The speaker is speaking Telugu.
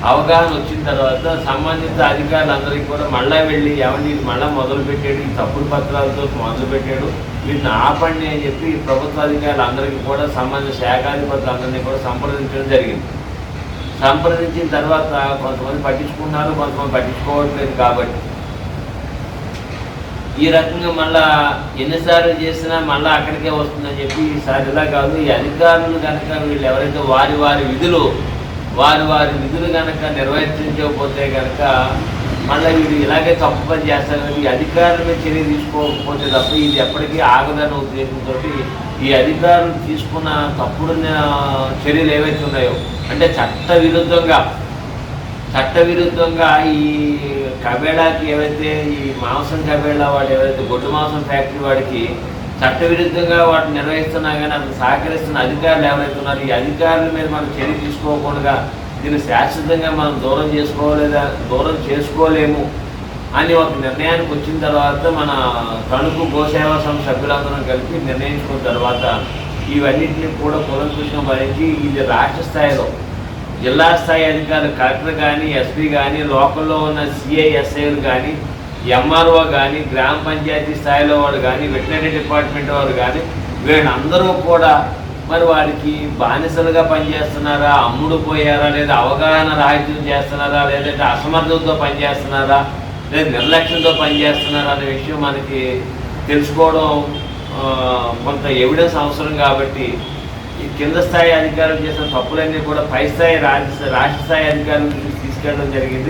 అవగాహన వచ్చిన తర్వాత సంబంధిత అధికారులందరికీ కూడా మళ్ళీ వెళ్ళి ఎవరిని ఇది మళ్ళీ మొదలుపెట్టాడు, ఈ తప్పుడు పత్రాలతో మొదలుపెట్టాడు, వీటిని ఆపండి అని చెప్పి ప్రభుత్వ అధికారులందరికీ కూడా సంబంధిత శాఖాధిపతులందరినీ కూడా సంప్రదించడం జరిగింది. సంప్రదించిన తర్వాత కొంతమంది పట్టించుకున్నారు, కొంతమంది పట్టించుకోవట్లేదు. కాబట్టి ఈ రకంగా మళ్ళా ఎన్నిసార్లు చేసినా మళ్ళీ అక్కడికే వస్తుందని చెప్పి ఈసారి ఇలా కాదు, ఈ అధికారులు కనుక వీళ్ళు ఎవరైతే వారి వారి విధులు కనుక నిర్వర్తించకపోతే కనుక మళ్ళీ వీడు ఇలాగే తప్పు పని చేస్తారు. ఈ అధికారుల మీద చర్య తీసుకోకపోతే తప్ప ఇది ఎప్పటికీ ఆగదన్న ఉద్దేశంతో ఈ అధికారులు తీసుకున్న తప్పుడు చర్యలు ఏవైతే ఉన్నాయో, అంటే చట్టవిరుద్ధంగా ఈ కబేళాకి ఏవైతే ఈ మాంసం కబేళా వాడు ఏవైతే గొడ్డు మాంసం ఫ్యాక్టరీ వాడికి చట్టవిరుద్ధంగా వాటిని నిర్వహిస్తున్నా కానీ అతను సహకరిస్తున్న అధికారులు ఎవరైతే ఉన్నారో ఈ అధికారుల మీద మనం చర్య తీసుకోకుండా దీన్ని శాశ్వతంగా మనం దూరం చేసుకోలేము అని ఒక నిర్ణయానికి వచ్చిన తర్వాత మన తణుకు గోసేవా సంస్థ సభ్యులందరం కలిపి నిర్ణయించుకున్న తర్వాత ఇవన్నింటినీ కూడా పునఃసూచన భరించి ఇది రాష్ట్ర స్థాయిలో జిల్లా స్థాయి అధికారులు కలెక్టర్ కానీ, ఎస్పీ కానీ, లోకల్లో ఉన్న సిఐఎస్ఐలు కానీ, ఎంఆర్ఓ కానీ, గ్రామ పంచాయతీ స్థాయిలో వాడు కానీ, వెటనరీ డిపార్ట్మెంట్ వారు కానీ వీళ్ళందరూ కూడా మరి వారికి బానిసలుగా పనిచేస్తున్నారా, అమ్ముడు పోయారా, లేదా అవగాహన రాహిత్యం చేస్తున్నారా, లేదంటే అసమర్థతతో పనిచేస్తున్నారా, లేదా నిర్లక్ష్యంతో పనిచేస్తున్నారా అనే విషయం మనకి తెలుసుకోవడం కొంత ఎవిడెన్స్ అవసరం. కాబట్టి ఈ కింద స్థాయి అధికారులు చేసిన తప్పులన్నీ కూడా పై స్థాయి రాష్ట్ర స్థాయి అధికారులు తీసుకెళ్ళడం జరిగింది.